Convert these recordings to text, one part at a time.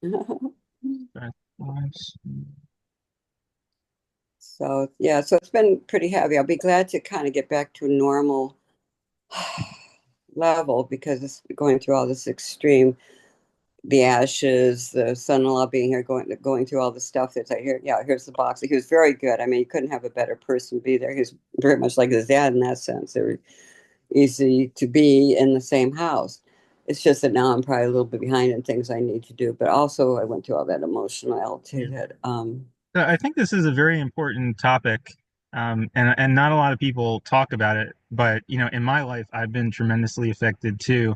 So, So yeah, so it's been pretty heavy. I'll be glad to kind of get back to a normal level because it's going through all this extreme, the ashes, the son-in-law being here, going through all the stuff that's I hear. Yeah, here's the box. He was very good. I mean, you couldn't have a better person be there. He was very much like his dad in that sense. They were easy to be in the same house. It's just that now I'm probably a little bit behind in things I need to do, but also I went through all that emotionality yeah. that So I think this is a very important topic, and not a lot of people talk about it. But in my life, I've been tremendously affected too.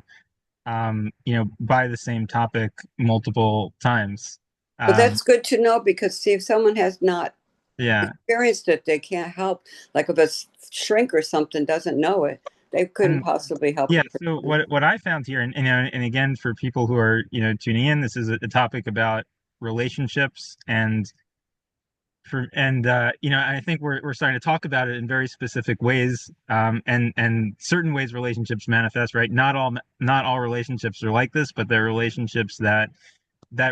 By the same topic multiple times. but Um, that's good to know because see if someone has not yeah, experienced it, they can't help. Like if a shrink or something doesn't know it, they couldn't and possibly help yeah. the So person. what I found here, and again for people who are tuning in, this is a topic about relationships and I think we're starting to talk about it in very specific ways, and certain ways relationships manifest, right? Not all relationships are like this, but they're relationships that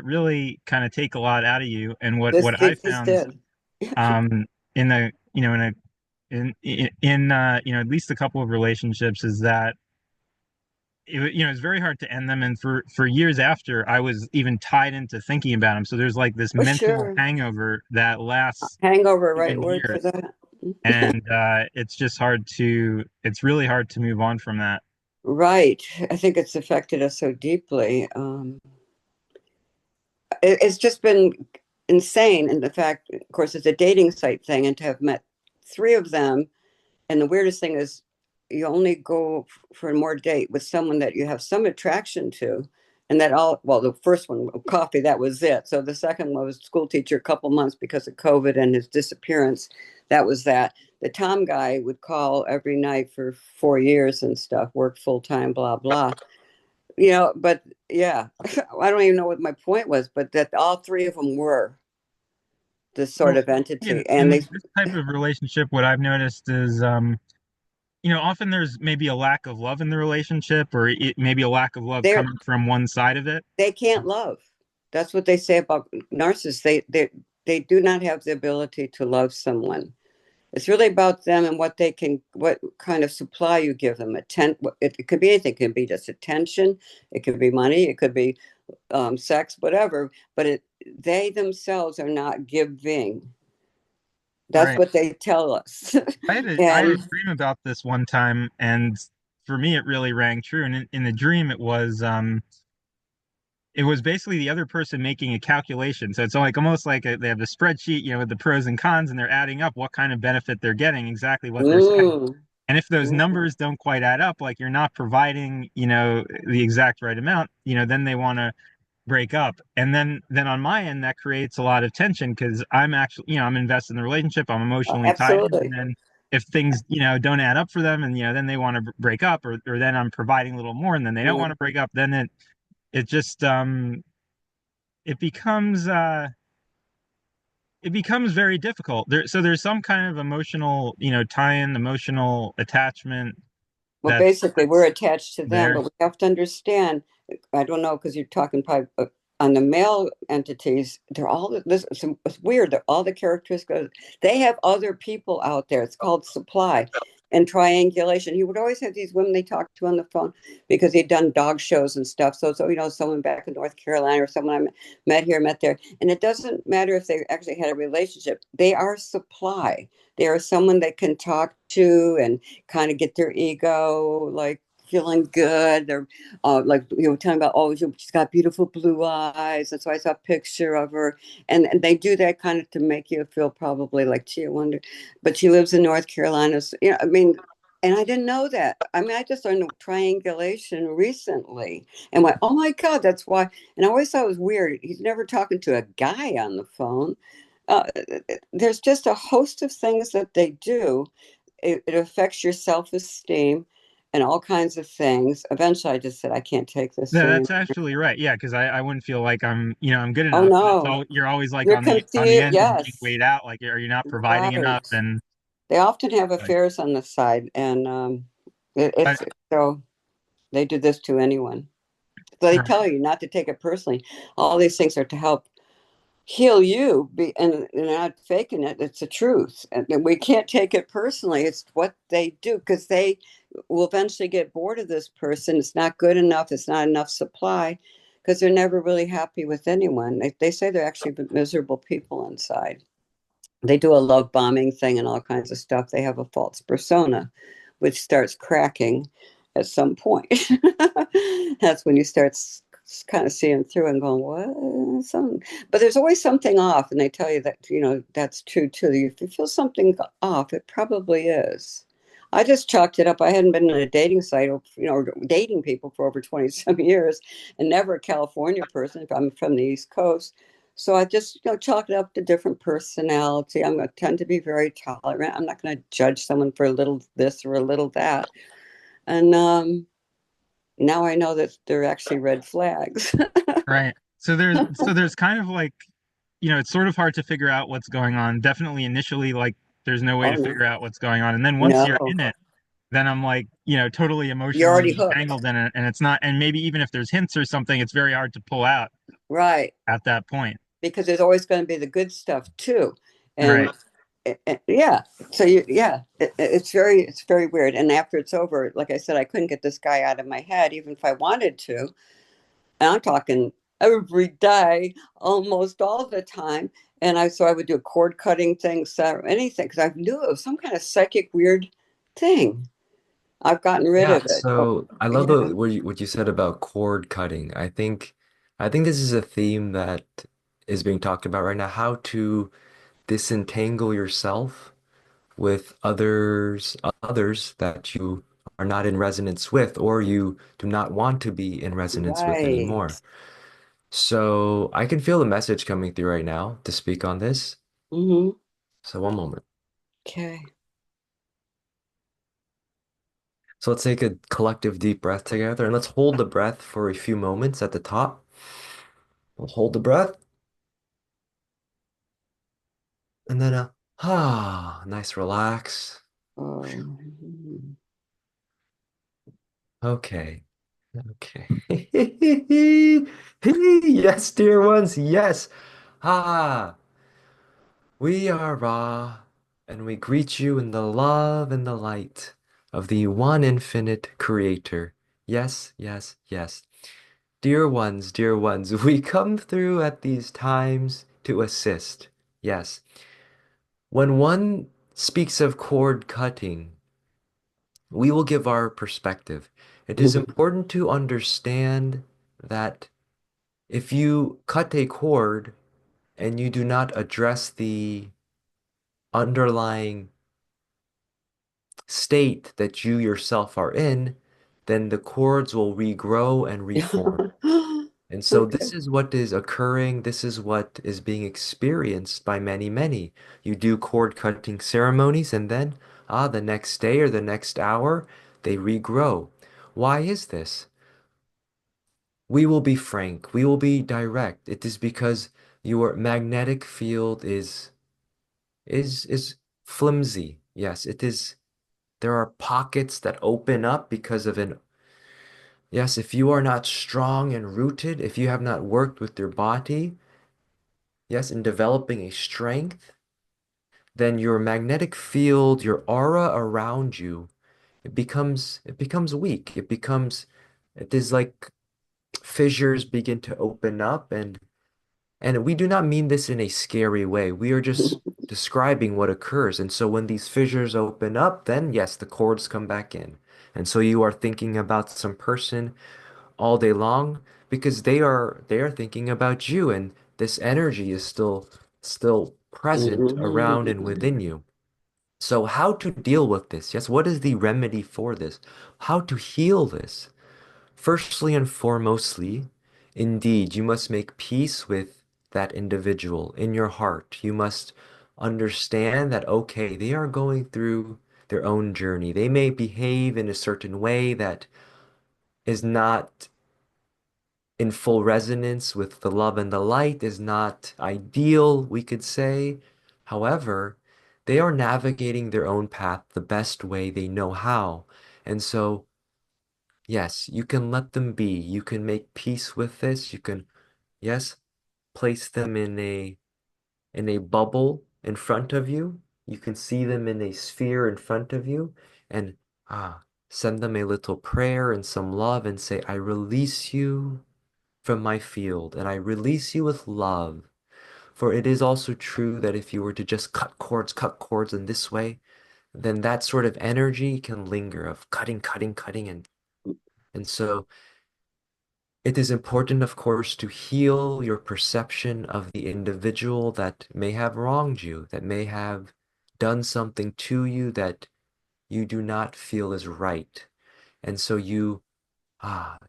really kind of take a lot out of you. And what I This found, did. um in a at least a couple of relationships, is that it's very hard to end them, and for years after, I was even tied into thinking about them. So there's like this For mental sure. hangover that lasts Hangover, right even word for years, that. and it's really hard to move on from that. Right. I think it's affected us so deeply. It's just been insane. And the fact, of course, it's a dating site thing, and to have met three of them. And the weirdest thing is, you only go for more date with someone that you have some attraction to. And that all, well, the first one, coffee, that was it. So the second one was school teacher, a couple months because of COVID and his disappearance. That was that. The Tom guy would call every night for 4 years and stuff, work full time, blah, blah. But yeah, I don't even know what my point was, but that all three of them were this sort Well, of entity. And in they, this type of relationship, what I've noticed is, often there's maybe a lack of love in the relationship, or maybe a lack of love they're coming from one side of it. they can't love. That's what they say about narcissists. They do not have the ability to love someone. It's really about them and what kind of supply you give them. It could be anything. It could be just attention. It could be money. It could be sex, whatever. But they themselves are not giving. That's Right. what they tell us. I had a And dream about this one time, and for me, it really rang true. And in the dream, it was basically the other person making a calculation. So it's like almost like they have the spreadsheet, with the pros and cons, and they're adding up what kind of benefit they're getting, exactly what they're saying. mm, And if those mm, numbers don't quite add up, like you're not providing, the exact right amount, then they want to break up. And then on my end, that creates a lot of tension because I'm actually, I'm invested in the relationship, I'm emotionally tied in, and absolutely. then if things, don't add up for them, and then they want to break up, or then I'm providing a little more and then they don't want to Mm. break up, then it just it becomes uh it becomes very difficult. So there's some kind of emotional, tie-in, emotional attachment Well, that's basically, we're attached to them, there. but we have to understand. I don't know because you're talking probably on the male entities. They're all this. It's weird. They're all the characteristics. They have other people out there. It's called supply and triangulation. He would always have these women they talked to on the phone because he'd done dog shows and stuff. So someone back in North Carolina or someone met here, met there, and it doesn't matter if they actually had a relationship. They are supply. They are someone they can talk to and kind of get their ego like feeling good. They're like telling about, oh, she's got beautiful blue eyes. And so I saw a picture of her. And they do that kind of to make you feel probably like, gee, I wonder. But she lives in North Carolina. So, I mean, and I didn't know that. I mean, I just learned triangulation recently and went, oh my God, that's why. And I always thought it was weird. He's never talking to a guy on the phone. Uh, there's just a host of things that they do. It affects your self-esteem and all kinds of things. Eventually, I just said, I can't take this No, anymore. that's actually right. Yeah, because I wouldn't feel like I'm good Oh enough. But no, you're always like you're on the confused. end and being Yes, weighed out. Like, are you not providing enough? right. And They often have but, affairs on the side, and but it's so they do this to anyone. So they Right. tell you not to take it personally. All these things are to help heal you, and they're not faking it. It's the truth, and we can't take it personally. It's what they do because they will eventually get bored of this person. It's not good enough. It's not enough supply because they're never really happy with anyone. They say they're actually miserable people inside. They do a love bombing thing and all kinds of stuff. They have a false persona, which starts cracking at some point. That's when you start kind of seeing through and going, what? But there's always something off, and they tell you that that's true too. If you feel something off, it probably is. I just chalked it up. I hadn't been in a dating site, dating people for over 20 some years, and never a California person. I'm from the East Coast. So I just, chalk it up to different personality. I'm going to tend to be very tolerant. I'm not going to judge someone for a little this or a little that. And now I know that they're actually red flags. Right. So there's kind of like, it's sort of hard to figure out what's going on. Definitely initially, like there's no way Oh, to no. figure out what's going on. And then once you're No, in it, then I'm like, totally you're already emotionally hooked. entangled in it. And it's not, and maybe even if there's hints or something, it's very hard to pull out Right. at that point. Because there's always going to be the good stuff too. And Right. yeah, yeah, it's very weird. And after it's over, like I said, I couldn't get this guy out of my head, even if I wanted to. And I'm talking every day, almost all the time. And I would do a cord cutting thing, so anything, because I knew it was some kind of psychic weird thing. I've gotten rid Yeah, of it. Oh, so I love yeah. what you said about cord cutting. I think this is a theme that is being talked about right now, how to disentangle yourself with others that you are not in resonance with or you do not want to be in resonance with Right. anymore. So I can feel the message coming through right now to speak on this. Hmm. So one moment. Okay. So let's take a collective deep breath together and let's hold the breath for a few moments at the top. We'll hold the breath and then nice relax. Oh. Okay. Okay. Yes, dear ones, yes. Ah, we are Ra, and we greet you in the love and the light of the one infinite creator. Yes, yes, yes. Dear ones, we come through at these times to assist. Yes. When one speaks of cord cutting, we will give our perspective. It is important to understand that if you cut a cord and you do not address the underlying state that you yourself are in, then the cords will regrow and reform. And so Okay. this is what is occurring. This is what is being experienced by many, many. You do cord cutting ceremonies and then, the next day or the next hour, they regrow. Why is this? We will be frank. We will be direct. It is because your magnetic field is flimsy. Yes, it is. There are pockets that open up because of an yes, if you are not strong and rooted, if you have not worked with your body, yes, in developing a strength, then your magnetic field, your aura around you, it becomes weak. It is like fissures begin to open up and we do not mean this in a scary way. We are just describing what occurs. And so when these fissures open up, then yes, the cords come back in. And so you are thinking about some person all day long because they are thinking about you and this energy is still present around and within you. So how to deal with this? Yes, what is the remedy for this? How to heal this? Firstly and foremostly, indeed, you must make peace with that individual in your heart. You must understand that, okay, they are going through their own journey. They may behave in a certain way that is not in full resonance with the love and the light, is not ideal, we could say. However, they are navigating their own path the best way they know how. And so, Yes, you can let them be. You can make peace with this. You can, yes, place them in a bubble in front of you. You can see them in a sphere in front of you and send them a little prayer and some love and say, I release you from my field and I release you with love. For it is also true that if you were to just cut cords in this way, then that sort of energy can linger of cutting, cutting, cutting. And so it is important, of course, to heal your perception of the individual that may have wronged you, that may have done something to you that you do not feel is right. And so you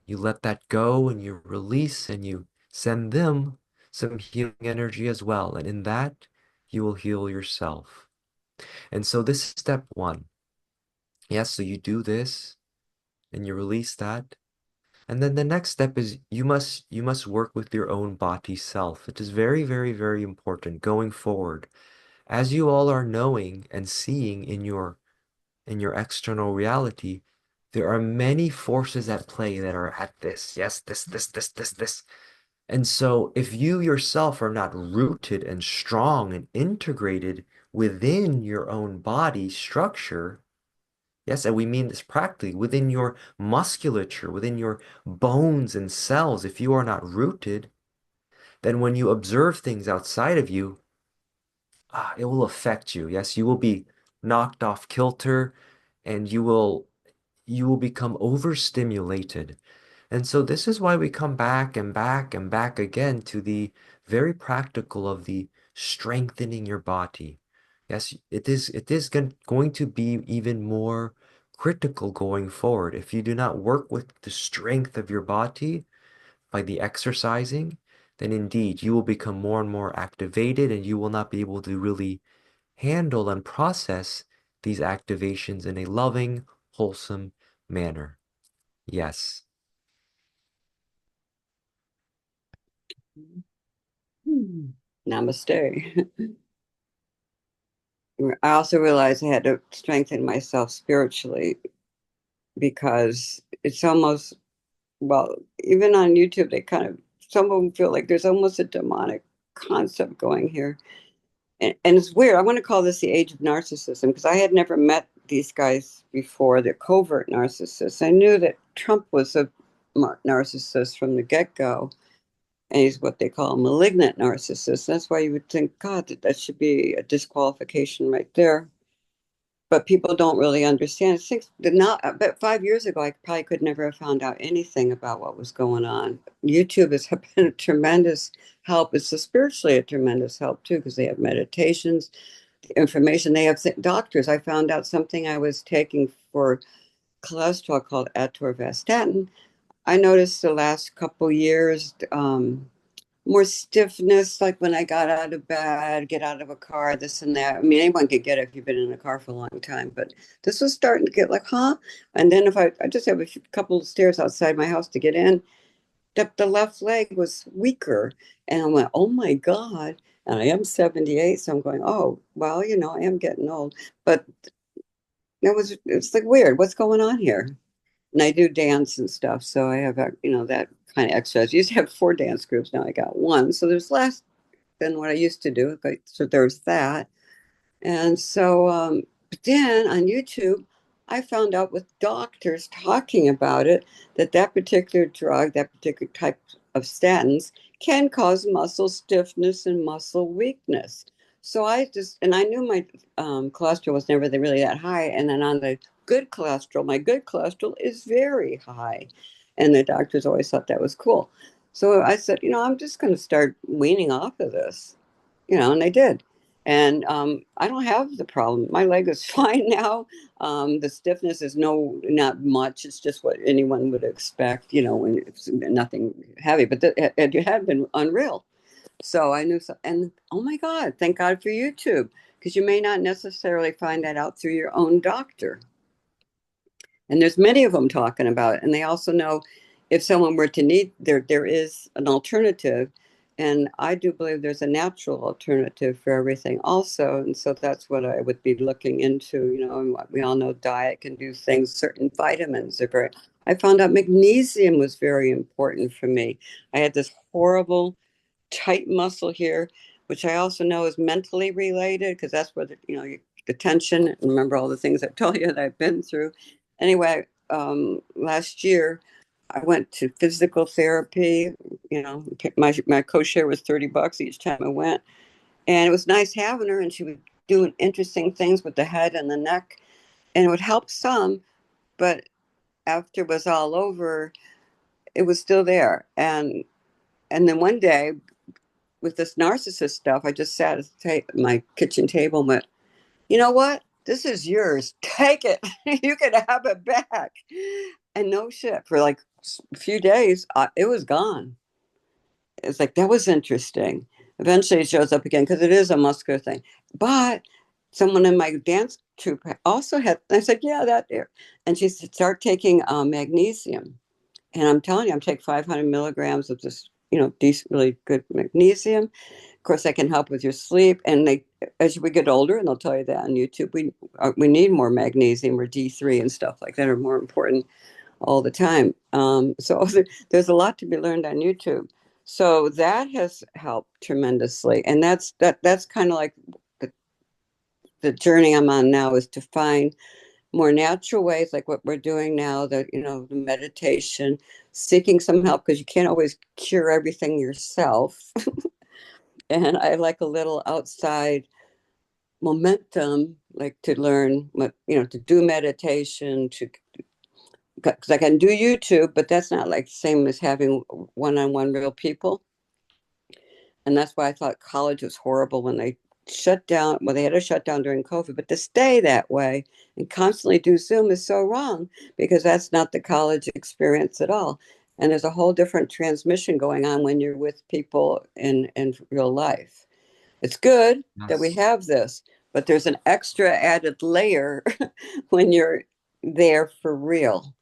let that go and you release and you send them some healing energy as well. And in that, you will heal yourself. And so this is step one. Yes, so you do this and you release that. And then the next step is you must work with your own body self. It is very, very, very important going forward. As you all are knowing and seeing in your external reality, there are many forces at play that are at this. Yes, this. And so if you yourself are not rooted and strong and integrated within your own body structure, yes, and we mean this practically within your musculature, within your bones and cells. If you are not rooted, then when you observe things outside of you, it will affect you. Yes, you will be knocked off kilter and you will become overstimulated. And so this is why we come back and back and back again to the very practical of the strengthening your body. Yes, going to be even more critical going forward. If you do not work with the strength of your body by the exercising, then indeed you will become more and more activated and you will not be able to really handle and process these activations in a loving, wholesome manner. Yes. Hmm. Namaste. I also realized I had to strengthen myself spiritually because it's almost, well, even on YouTube, they kind of, some of them feel like there's almost a demonic concept going here. And it's weird. I want to call this the age of narcissism because I had never met these guys before. They're covert narcissists. I knew that Trump was a narcissist from the get-go, and he's what they call a malignant narcissist. That's why you would think, God, that should be a disqualification right there. But people don't really understand. Six, not, but 5 years ago, I probably could never have found out anything about what was going on. YouTube has been a tremendous help. It's spiritually a tremendous help too, because they have meditations, information. They have doctors. I found out something I was taking for cholesterol called atorvastatin. I noticed the last couple years, more stiffness, like when I got out of bed, get out of a car, this and that. I mean, anyone could get it if you've been in a car for a long time, but this was starting to get like, huh? And then if I just have a couple of stairs outside my house to get in, the left leg was weaker. And I went, oh my God. And I am 78, so I'm going, oh, well, I am getting old. But it's like weird. What's going on here? And I do dance and stuff, so I have that kind of exercise. I used to have 4 dance groups, now I got one, so there's less than what I used to do. So there's that. And so, but then on YouTube, I found out with doctors talking about it that that particular drug, that particular type of statins, can cause muscle stiffness and muscle weakness. So and I knew my cholesterol was never really that high. And then on the good cholesterol, my good cholesterol is very high. And the doctors always thought that was cool. So I said, I'm just going to start weaning off of this, and they did. And I don't have the problem. My leg is fine now. The stiffness is not much. It's just what anyone would expect, when it's nothing heavy. But it had been unreal. So I knew. And oh my God, thank God for YouTube, because you may not necessarily find that out through your own doctor. And there's many of them talking about it. And they also know if someone were to need, there is an alternative. And I do believe there's a natural alternative for everything also. And so that's what I would be looking into, and what we all know diet can do things. Certain vitamins are very, I found out magnesium was very important for me. I had this horrible tight muscle here, which I also know is mentally related because that's where the tension. And remember all the things I've told you that I've been through. Anyway, last year I went to physical therapy. My co-share was $30 each time I went, and it was nice having her. And she was doing interesting things with the head and the neck, and it would help some. But after it was all over, it was still there. And then one day with this narcissist stuff, I just sat at my kitchen table and went, you know what? This is yours. Take it. You can have it back. And no shit, for like a few days, it was gone. It's like, that was interesting. Eventually it shows up again because it is a muscular thing. But someone in my dance troupe also had, I said, yeah, that there. And she said, start taking magnesium. And I'm telling you, I'm taking 500 milligrams of this, decent, really good magnesium. Of course, that can help with your sleep. And as we get older, and they'll tell you that on YouTube, we need more magnesium or D3 and stuff like that are more important all the time. So there's a lot to be learned on YouTube. So that has helped tremendously, and that's kind of like the, the journey I'm on now is to find more natural ways, like what we're doing now, the meditation, seeking some help because you can't always cure everything yourself. And I like a little outside momentum, like to learn to do meditation, to because I can do YouTube, but that's not like the same as having one-on-one real people. And that's why I thought college was horrible when they shut down. Well, they had to shut down during COVID, but to stay that way and constantly do Zoom is so wrong because that's not the college experience at all. And there's a whole different transmission going on when you're with people in real life. It's good that we Yes. have this, but there's an extra added layer when you're there for real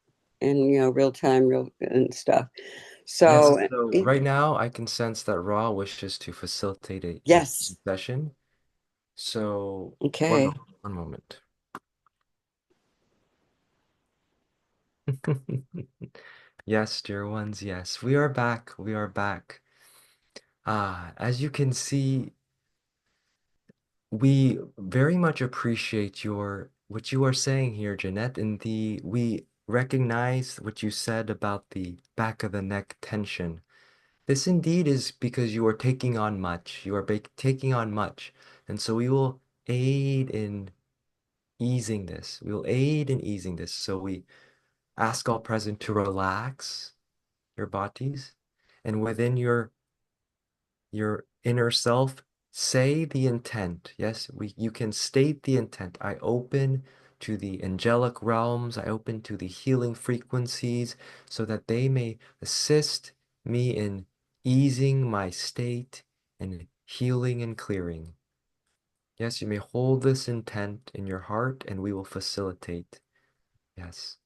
and real time, real and stuff. Yes, So so right now I can sense that Ra wishes to facilitate a yes, session. So okay. one moment. Yes, dear ones, yes. We are back. We are back. As you can see, we very much appreciate your what you are saying here, Jeanette, and we recognize what you said about the back of the neck tension. This indeed is because you are taking on much. You are taking on much. And so we will aid in easing this. We will aid in easing this. So we ask all present to relax your bodies and within your inner self, say the intent. Yes, you can state the intent. I open to the angelic realms. I open to the healing frequencies so that they may assist me in easing my state and healing and clearing. Yes, you may hold this intent in your heart and we will facilitate. Yes.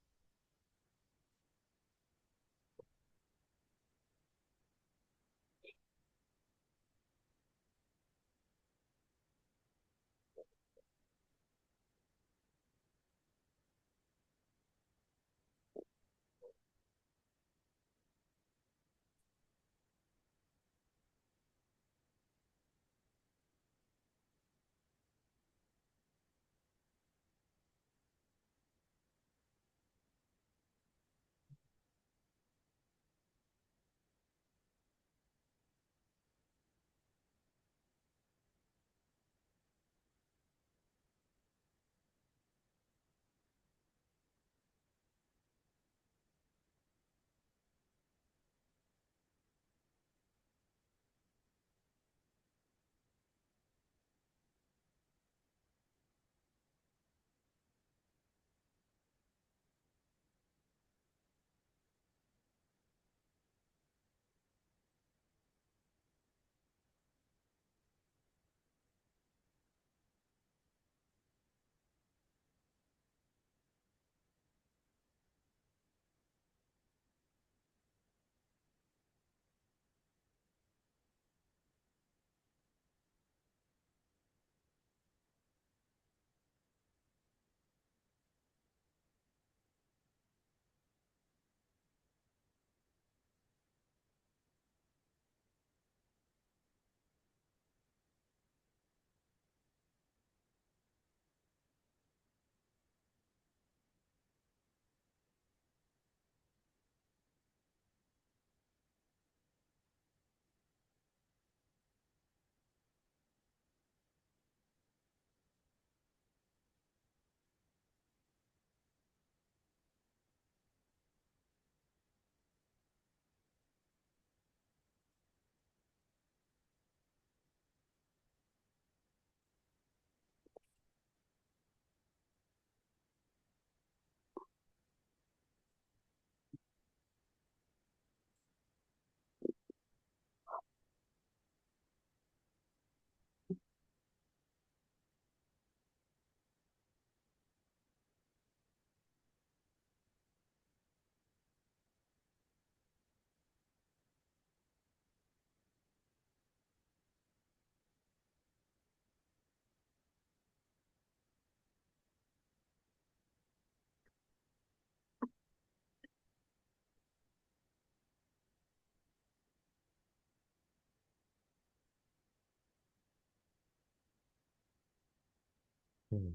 Hmm.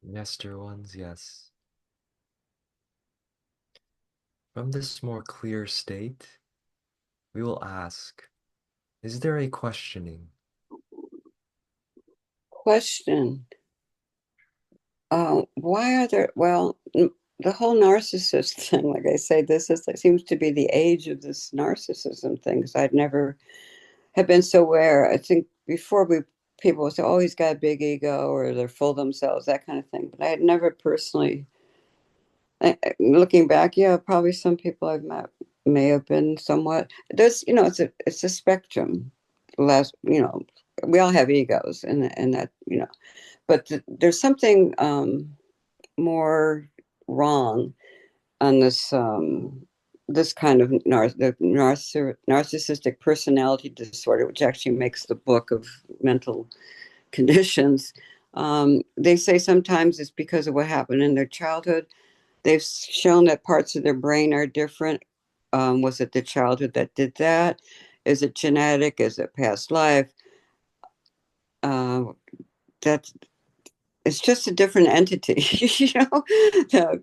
Yes, dear ones, yes. From this more clear state, we will ask, is there a questioning? Question. Why are there, well, the whole narcissist thing, like I say, this is like, seems to be the age of this narcissism thing, because I'd never have been so aware. I think before people would say, oh, he's got a big ego or they're full of themselves, that kind of thing. But I had never personally, looking back, yeah, probably some people I've met may have been somewhat. There's, it's a spectrum. Less, we all have egos, and that, but there's something more wrong on this kind of narcissistic personality disorder, which actually makes the book of mental conditions. They say sometimes it's because of what happened in their childhood. They've shown that parts of their brain are different. Was it the childhood that did that? Is it genetic? Is it past life? Uh, that's it's just a different entity, So,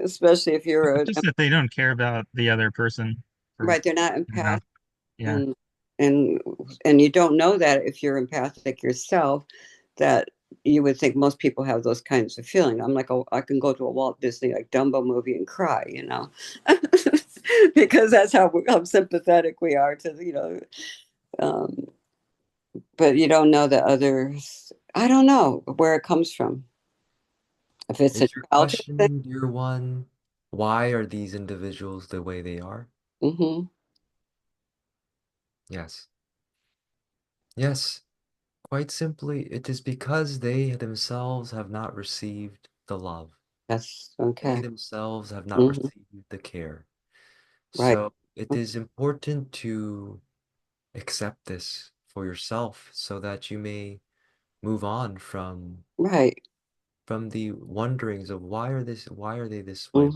especially if It's you're just that they don't care about the other person for right. They're not enough. empathic, Yeah. and and and you don't know that if you're empathic yourself, that you would think most people have those kinds of feeling. I'm like, oh, I can go to a Walt Disney like Dumbo movie and cry, because that's how sympathetic we are to um, but you don't know the others. I don't know where it comes from. If it's a Is your childhood thing. questioning, dear one, why are these individuals the way they are? Hmm. Yes. Yes, quite simply, it is because they themselves have not received the love. That's They okay. themselves have not Hmm. received the care. Right. So it is important to accept this for yourself so that you may move on Right. from the wonderings of why are they this way?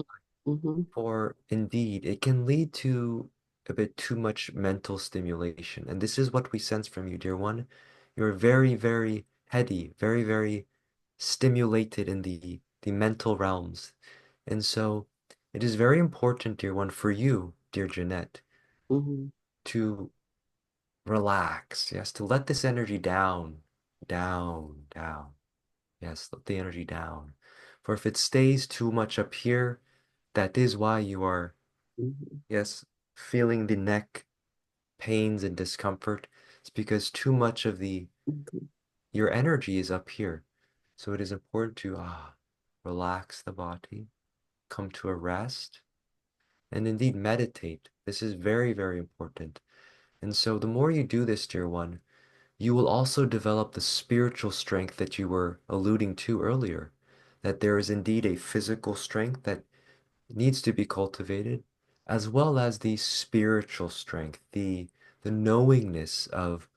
Hmm. Hmm. For indeed, it can lead to a bit too much mental stimulation. And this is what we sense from you, dear one. You're very, very heady, very, very stimulated in the mental realms. And so it is very important, dear one, for you, dear Jeanette, Hmm. to relax. Yes, to let this energy down, down, down. Yes, let the energy down. For if it stays too much up here, that is why you are, Hmm. yes, feeling the neck pains and discomfort. It's because too much of the Hmm. your energy is up here. So it is important to relax the body, come to a rest, and indeed meditate. This is very, very important. And so the more you do this, dear one, you will also develop the spiritual strength that you were alluding to earlier, that there is indeed a physical strength that needs to be cultivated, as well as the spiritual strength, the knowingness of,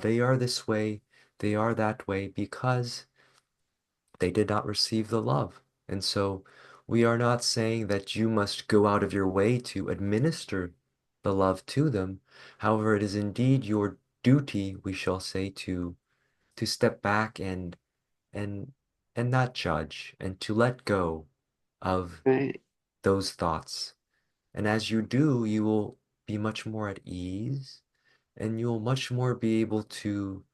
they are this way, they are that way because they did not receive the love. And so we are not saying that you must go out of your way to administer the love to them. However, it is indeed your duty, we shall say, to step back and and not judge and to let go of Right. those thoughts. And as you do, you will be much more at ease and you'll much more be able to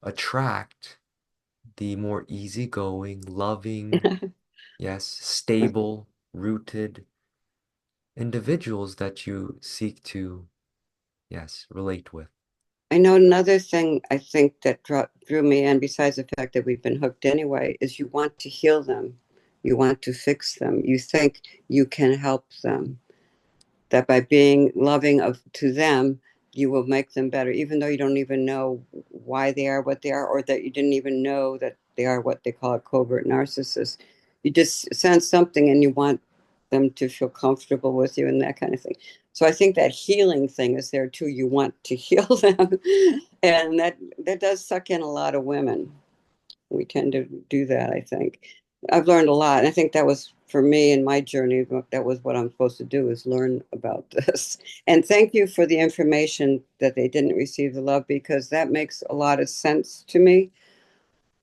attract the more easygoing, loving, yes, stable, rooted individuals that you seek to, yes, relate with. I know another thing I think that drew me in, besides the fact that we've been hooked anyway, is you want to heal them. You want to fix them. You think you can help them. That by being loving to them, you will make them better, even though you don't even know why they are what they are, or that you didn't even know that they are what they call a covert narcissist. You just sense something and you want them to feel comfortable with you and that kind of thing. So I think that healing thing is there too. You want to heal them, and that does suck in a lot of women. We tend to do that, I think. I've learned a lot. And I think that was for me in my journey, that was what I'm supposed to do is learn about this. And thank you for the information that they didn't receive the love because that makes a lot of sense to me.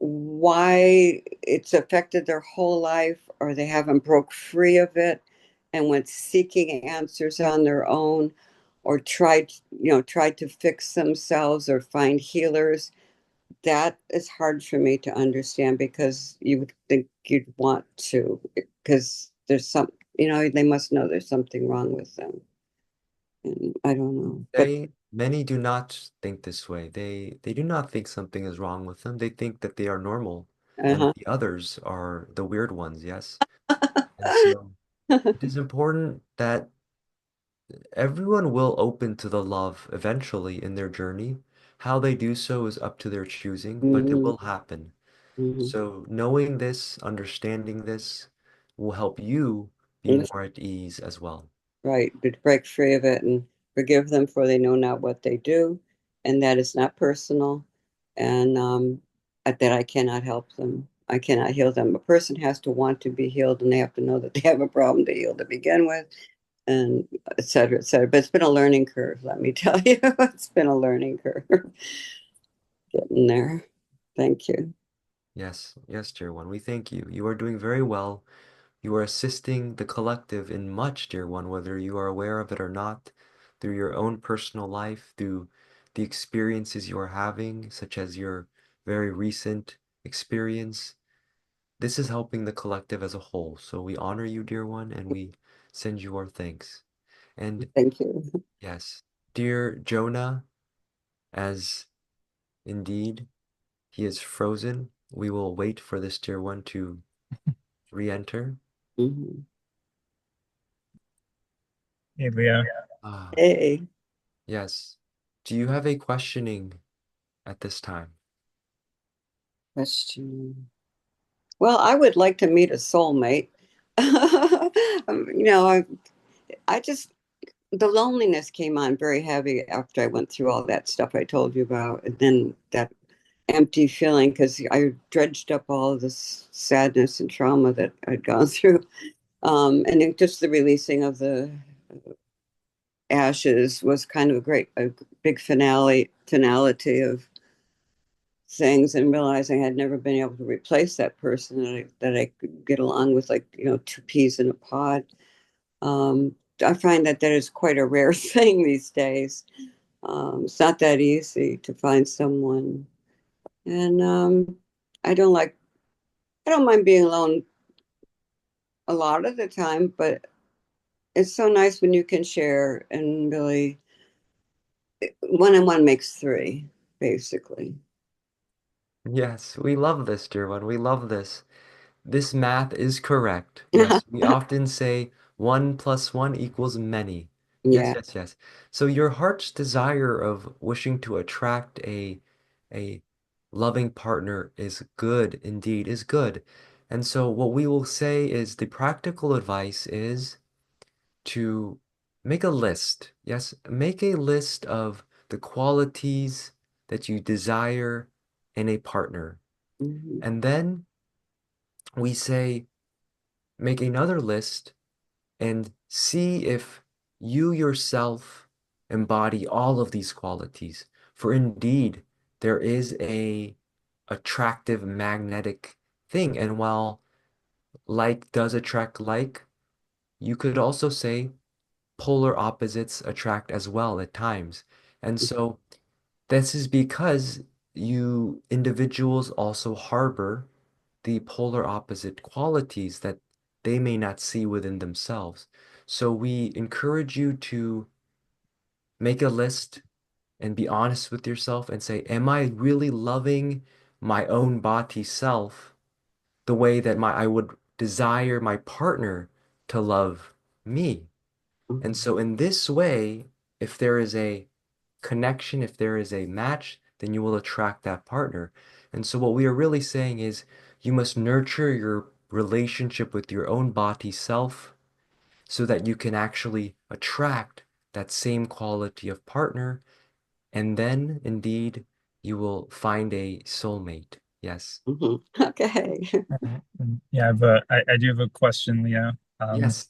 why it's affected their whole life, or they haven't broke free of it and went seeking answers on their own, or tried to fix themselves or find healers. That is hard for me to understand, because you would think you'd want to, because there's they must know there's something wrong with them. And I don't know. But Many do not think this way. They do not think something is wrong with them. They think that they are normal and uh-huh. the others are the weird ones, yes? And so it is important that everyone will open to the love eventually in their journey. How they do so is up to their choosing, but it Mhm, will happen. mhm. So knowing this, understanding this will help you be Yes, more at ease as well. right, to break free of it and forgive them, for they know not what they do, and that is not personal, and that I cannot help them. I cannot heal them. A person has to want to be healed, and they have to know that they have a problem to heal to begin with, and et cetera, et cetera. But it's been a learning curve, let me tell you. It's been a learning curve getting there. Thank you. Yes, yes, dear one. We thank you. You are doing very well. You are assisting the collective in much, dear one, whether you are aware of it or not, through your own personal life, through the experiences you are having, such as your very recent experience. This is helping the collective as a whole. So we honor you, dear one, and we send you our thanks. And Thank you. yes, dear Jonah, as indeed he is frozen, we will wait for this dear one to re-enter. Mhm. Hey, Leo. Ah, Hey, yes. Do you have a questioning at this time? question. Well, I would like to meet a soulmate. I just, the loneliness came on very heavy after I went through all that stuff I told you about. And then that empty feeling, because I dredged up all of this sadness and trauma that I'd gone through. And then just the releasing of the ashes was kind of a big finality of things, and realizing I'd never been able to replace that person that I could get along with, like, two peas in a pod. I find that that is quite a rare thing these days. It's not that easy to find someone. And I don't like, I don't mind being alone a lot of the time, but it's so nice when you can share, and really one and one makes three, basically. Yes, we love this, dear one. We love this. This math is correct. Yes, we often say 1 plus 1 equals many. Yes, Yeah. yes, yes. So your heart's desire of wishing to attract a loving partner is good, indeed, is good. And so what we will say is the practical advice is to make a list. Yes, make a list of the qualities that you desire in a partner. Mhm. And then we say, make another list and see if you yourself embody all of these qualities. For indeed, there is a attractive magnetic thing. And while like does attract like, you could also say polar opposites attract as well at times. And so this is because you individuals also harbor the polar opposite qualities that they may not see within themselves. So we encourage you to make a list and be honest with yourself and say, am I really loving my own body self the way that my I would desire my partner to love me? And Mhm. so in this way, if there is a connection, if there is a match, then you will attract that partner. And so what we are really saying is you must nurture your relationship with your own body self so that you can actually attract that same quality of partner. And then indeed you will find a soulmate. Yes. Mhm. Okay. Yeah, but I do have a question, Leo. Um, Yes.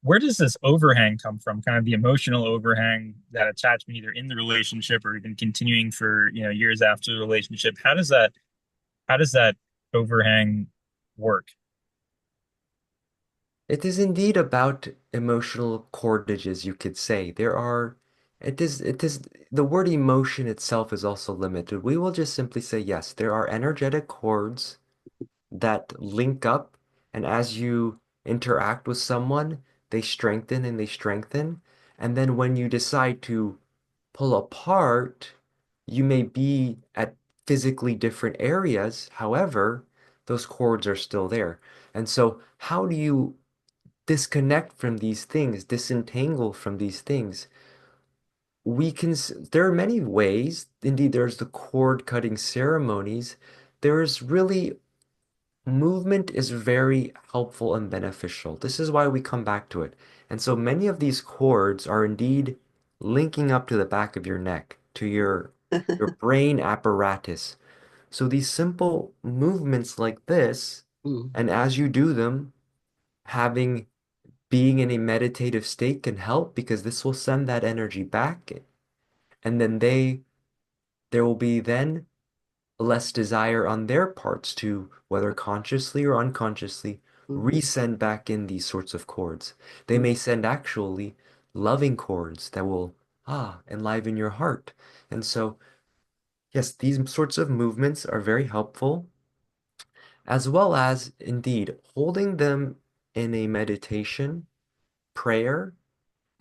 where does this overhang come from? Kind of the emotional overhang, that attachment either in the relationship or even continuing for, years after the relationship. how does that overhang work? It is indeed about emotional cordages, you could say. It is, the word emotion itself is also limited. We will just simply say, yes, there are energetic cords that link up, and as you interact with someone, they strengthen and they strengthen. And then when you decide to pull apart, you may be at physically different areas. However, those cords are still there. And so, how do you disconnect from these things, disentangle from these things? There are many ways. Indeed, there's the cord cutting ceremonies. There's really movement is very helpful and beneficial. This is why we come back to it. And so many of these cords are indeed linking up to the back of your neck, to your brain apparatus. So these simple movements like this, Mm. and as you do them, having being in a meditative state can help because this will send that energy back. And then there will be then less desire on their parts to, whether consciously or unconsciously, Mhm. resend back in these sorts of chords. They Mm. may send actually loving chords that will, enliven your heart. And so, yes, these sorts of movements are very helpful, as well as indeed holding them in a meditation, prayer,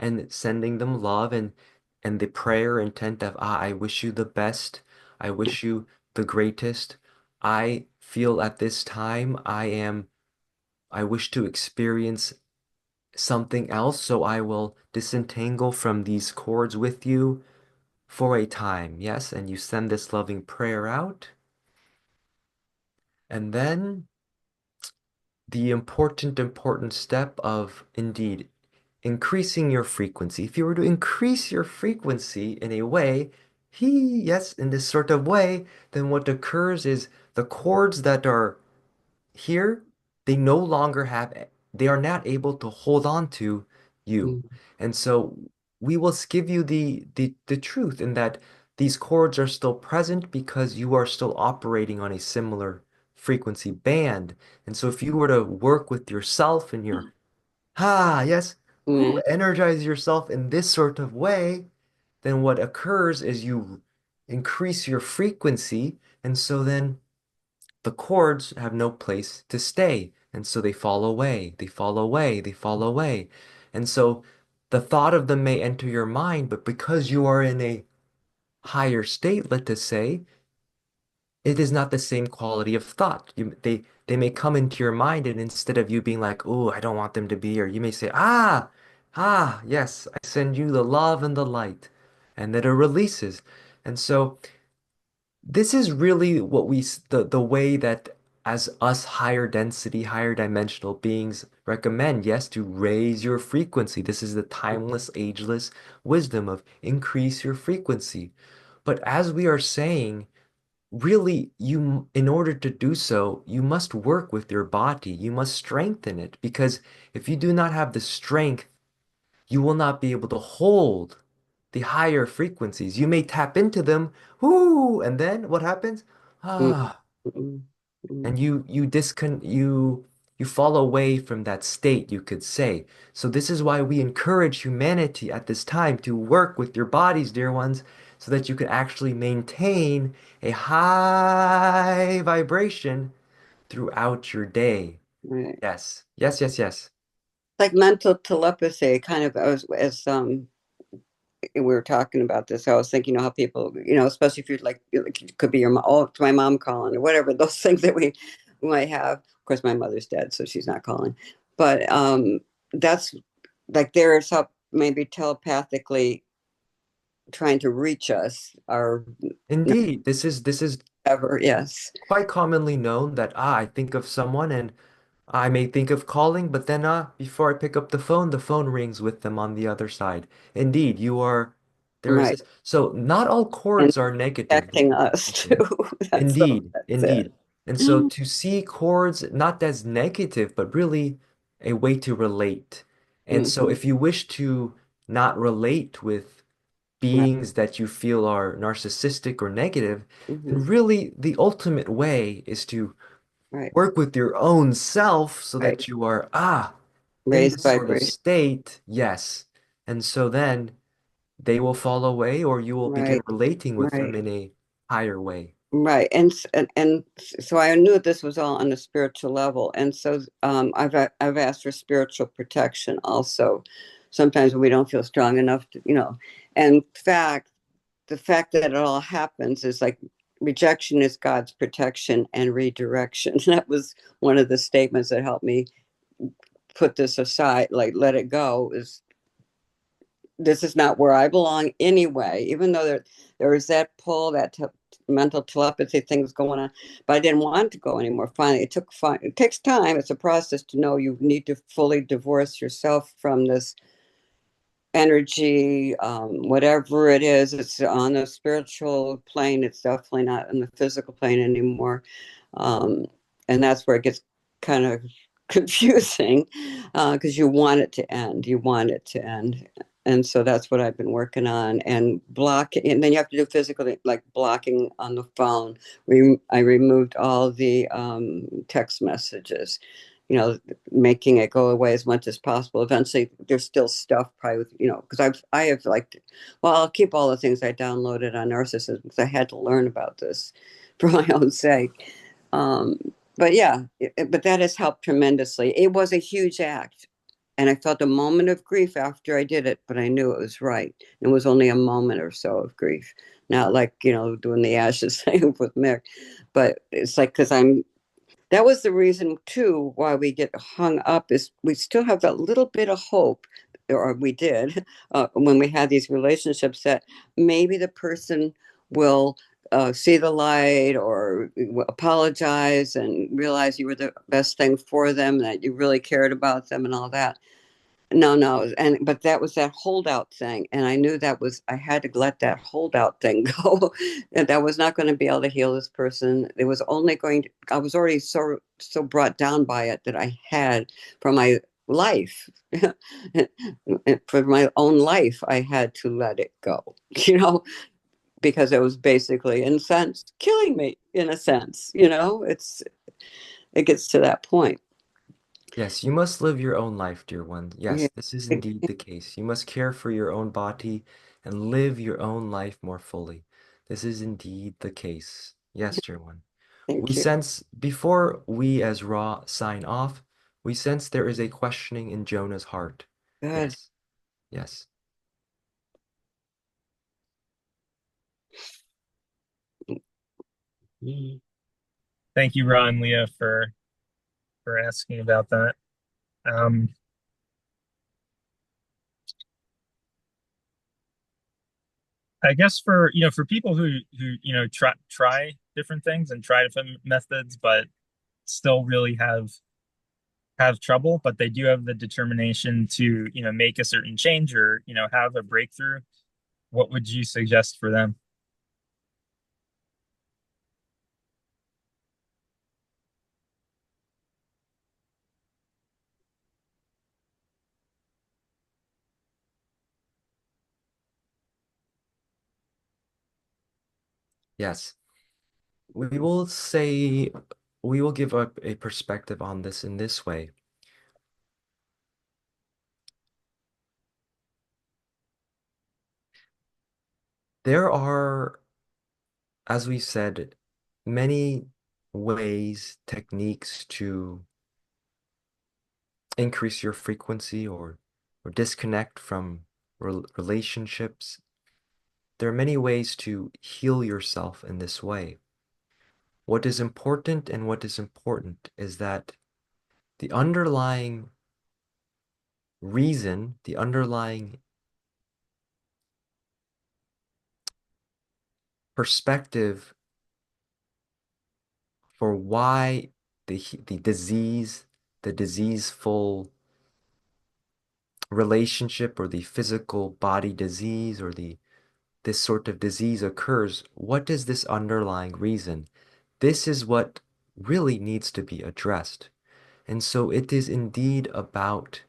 and sending them love and the prayer intent of, I wish you the best. I wish you the greatest. I feel at this time I wish to experience something else, so I will disentangle from these cords with you for a time. Yes, and you send this loving prayer out. And then the important step of indeed increasing your frequency. If you were to increase your frequency in a way, yes, in this sort of way, then what occurs is the chords that are here, they no longer they are not able to hold on to you. Mm. And so we will give you the truth in that these chords are still present because you are still operating on a similar frequency band. And so if you were to work with yourself and your yes, Mm. energize yourself in this sort of way, then what occurs is you increase your frequency, and so then the chords have no place to stay, and so they fall away, they fall away, they fall away. And so the thought of them may enter your mind, but because you are in a higher state, let us say, it is not the same quality of thought. They may come into your mind, and instead of you being like, "Oh, I don't want them to be here," you may say, yes, I send you the love and the light," and then it releases. And so this is really what the way that as us higher density, higher dimensional beings recommend, yes, to raise your frequency. This is the timeless, ageless wisdom of increase your frequency. But as we are saying, really, in order to do so, you must work with your body. You must strengthen it because if you do not have the strength, you will not be able to hold the higher frequencies. You may tap into them, whoo, and then what happens? Mm. Ah, Mm. Mm. and you fall away from that state, you could say. So this is why we encourage humanity at this time to work with your bodies, dear ones, so that you can actually maintain a high vibration throughout your day. Right. Yes. Yes, yes, yes. Like mental telepathy, kind of as we were talking about this. I was thinking, how people, especially if you're like, it could be your mom, oh, it's my mom calling or whatever, those things that we might have. Of course, my mother's dead, so she's not calling. But that's like there's how maybe telepathically trying to reach us or Indeed, this is ever. Yes. quite commonly known that I think of someone and I may think of calling, but then before I pick up the phone rings with them on the other side. Indeed, there is Right. this. So not all And chords are negative. protecting us too. Indeed, That's it. indeed. And so to see chords not as negative, but really a way to relate. And so Mhm. if you wish to not relate with Right. beings that you feel are narcissistic or negative, Hmm. then really the ultimate way is to Right. work with your own self so Right. that you are, in Raised this sort of vibration. state, yes. And so then they will fall away or you will begin Right. relating with them Right. in a higher way. Right. So I knew this was all on a spiritual level. And so I've asked for spiritual protection also. Sometimes we don't feel strong enough to, and the fact that it all happens is like rejection is God's protection and redirection. That was one of the statements that helped me put this aside, like let it go, is this is not where I belong anyway, even though there was that pull, that mental telepathy things going on, but I didn't want to go anymore. Finally, it takes time. It's a process to know you need to fully divorce yourself from this energy, whatever it is. It's on the spiritual plane. It's definitely not on the physical plane anymore. Um, and that's where it gets kind of confusing because you want it to end. You want it to end. And so that's what I've been working on and blocking. And then you have to do physically, like blocking on the phone. I removed all the text messages, making it go away as much as possible. Eventually, there's still stuff probably with, because I have like, well, I'll keep all the things I downloaded on narcissism because I had to learn about this for my own sake. Um, but yeah, but that has helped tremendously. It was a huge act. And I felt a moment of grief after I did it, but I knew it was right. It was only a moment or so of grief, not like, doing the ashes thing with Mick. But it's like, because that was the reason too why we get hung up is we still have that little bit of hope, or we did, when we had these relationships, that maybe the person will see the light or apologize and realize you were the best thing for them, that you really cared about them and all that. No, no, but that was that holdout thing, and I knew I had to let that holdout thing go, and that was not going to be able to heal this person. It was only going to. I was already so brought down by it that I had for my life, for my own life, I had to let it go, because it was basically, in a sense, killing me. In a sense, it gets to that point. Yes, you must live your own life, dear one. Yeah. Yes, this is indeed the case. You must care for your own body and live your own life more fully. This is indeed the case. Yes, dear one. We Thank you. sense, before we as Ra sign off, we sense there is a questioning in Jonah's heart. Good. Yes, yes. Thank you, Ron and Leah, for asking about that. Um, I guess for for people who try different things and try different methods, but still really have trouble, but they do have the determination to make a certain change or have a breakthrough. What would you suggest for them? Yes. We will say, we will give up a perspective on this in this way. There are, as we said, many ways, techniques to increase your frequency or disconnect from relationships. There are many ways to heal yourself in this way. What is important and what is important is that the underlying reason, the underlying perspective for why the disease, the diseaseful relationship or the physical body disease or the this sort of disease occurs, what is this underlying reason? This is what really needs to be addressed. And so it is indeed about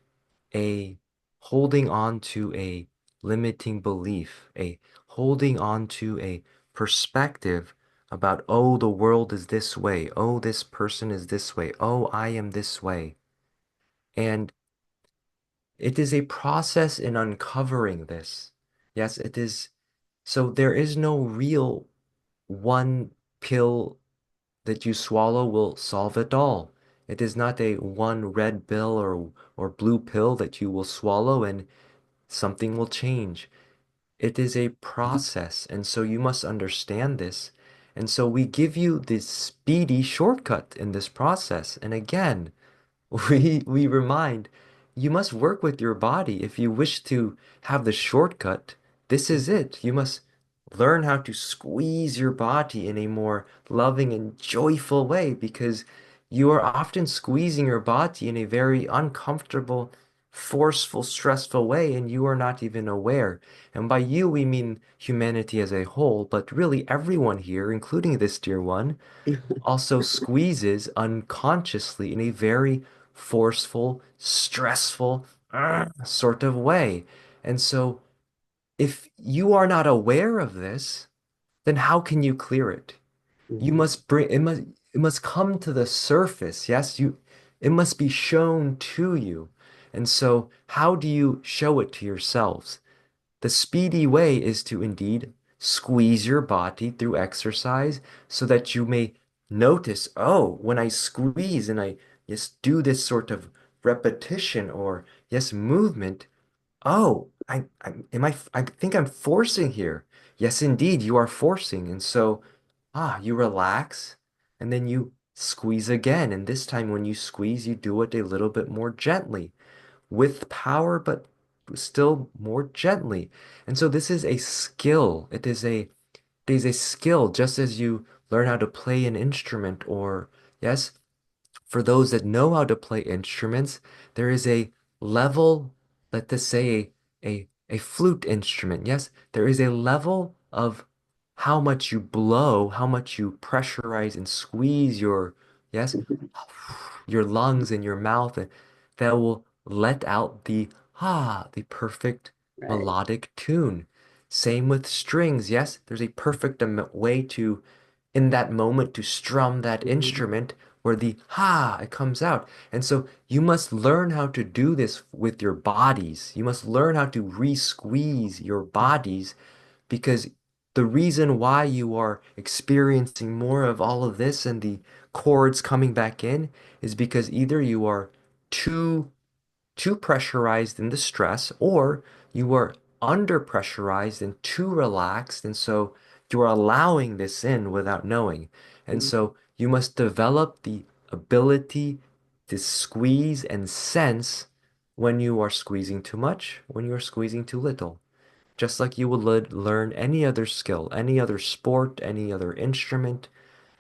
a holding on to a limiting belief, a holding on to a perspective about, oh, the world is this way, oh, this person is this way, oh, I am this way. And it is a process in uncovering this. Yes, it is. So there is no real one pill that you swallow will solve it all. It is not a one red pill or blue pill that you will swallow and something will change. It is a process, and so you must understand this. And so we give you this speedy shortcut in this process. And again, we remind you must work with your body if you wish to have the shortcut. This is it. You must learn how to squeeze your body in a more loving and joyful way because you are often squeezing your body in a very uncomfortable, forceful, stressful way, and you are not even aware. And by you, we mean humanity as a whole, but really everyone here, including this dear one, also squeezes unconsciously in a very forceful, stressful sort of way. And so, if you are not aware of this, then how can you clear it? You Mhm. must bring it must come to the surface. Yes, you it must be shown to you. And so, how do you show it to yourselves? The speedy way is to indeed squeeze your body through exercise so that you may notice, oh, when I squeeze and I just do this sort of repetition or yes, movement, oh, I think I'm forcing here. Yes, indeed, you are forcing. And so, you relax and then you squeeze again. And this time when you squeeze, you do it a little bit more gently with power, but still more gently. And so this is a skill. It is a skill, just as you learn how to play an instrument, or yes, for those that know how to play instruments, there is a level, let us say a flute instrument. Yes, there is a level of how much you blow, how much you pressurize and squeeze your, yes, your lungs and your mouth that will let out the perfect Right. melodic tune. Same with strings. Yes, there's a perfect way to, in that moment, to strum that Mhm. instrument where it comes out. And so you must learn how to do this with your bodies. You must learn how to re-squeeze your bodies because the reason why you are experiencing more of all of this and the chords coming back in is because either you are too too pressurized in the stress, or you are under pressurized and too relaxed, and so you are allowing this in without knowing. And Mhm. so you must develop the ability to squeeze and sense when you are squeezing too much, when you are squeezing too little. Just like you would learn any other skill, any other sport, any other instrument,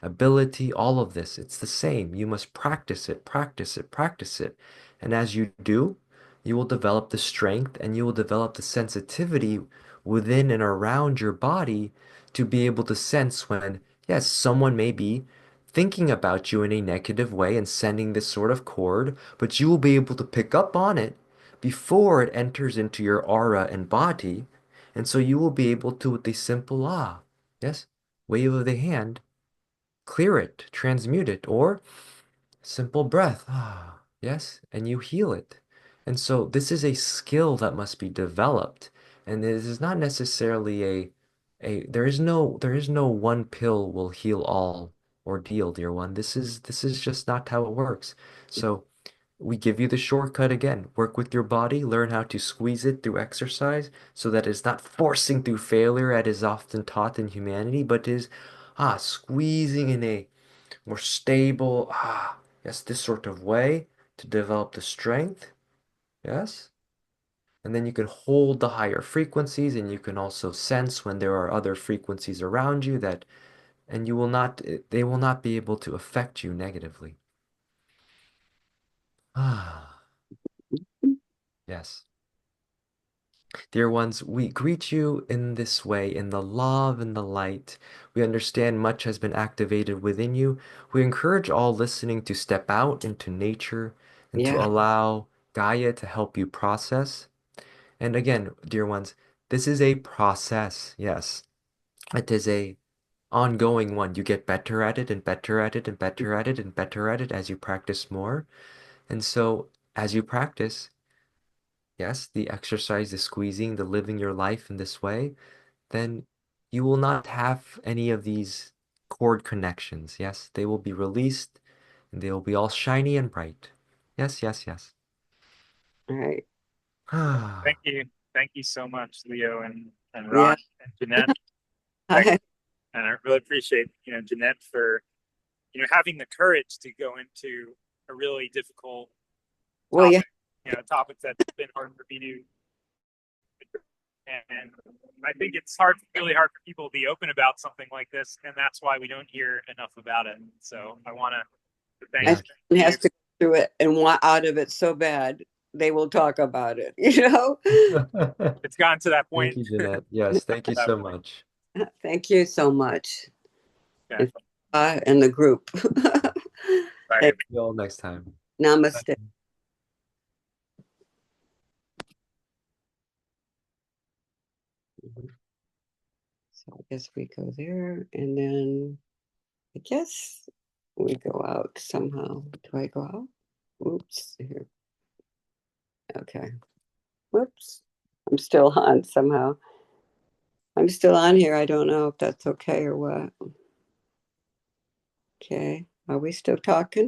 ability, all of this. It's the same. You must practice it, practice it, practice it. And as you do, you will develop the strength and you will develop the sensitivity within and around your body to be able to sense when, yes, someone may be thinking about you in a negative way and sending this sort of chord, but you will be able to pick up on it before it enters into your aura and body. And so you will be able to, with a simple yes, wave of the hand, clear it, transmute it, or simple breath. Yes, and you heal it. And so this is a skill that must be developed. And this is not necessarily there is no one pill will heal all ordeal, dear one. This is just not how it works. So we give you the shortcut again. Work with your body, learn how to squeeze it through exercise so that it's not forcing through failure as is often taught in humanity, but is squeezing in a more stable, yes, this sort of way to develop the strength. Yes. And then you can hold the higher frequencies and you can also sense when there are other frequencies around you that, and you will not, they will not be able to affect you negatively. Ah, yes. Dear ones, we greet you in this way, in the love and the light. We understand much has been activated within you. We encourage all listening to step out into nature and to Yeah. allow Gaia to help you process. And again, dear ones, This is a process. Yes. It is a ongoing one. You get better at it and better at it and better at it and better at it as you practice more. And so as you practice, yes, the exercise, the squeezing, the living your life in this way, then you will not have any of these cord connections. Yes, they will be released and they will be all shiny and bright. Yes, yes, yes. All right. Thank you. Thank you so much, Leo and Yeah. Ron and Jeanette. And I really appreciate, Jeanette for, having the courage to go into a really difficult Well, yeah. topic, topics that's been hard for me to. And I think it's really hard for people to be open about something like this, and that's why we don't hear enough about it. So I want to thank If you. someone has to go through it and want out of it so bad, they will talk about it, you know? It's gotten to that Thank point. you, Jeanette. Yes, thank you so much. Thank you so much. Okay. And the group. Bye. See you all next time. Namaste. So I guess we go there, and then I guess we go out somehow. Do I go out? Oops. Here. Okay. Whoops. I'm still on somehow. I'm still on here. I don't know if that's okay or what. Okay. Are we still talking?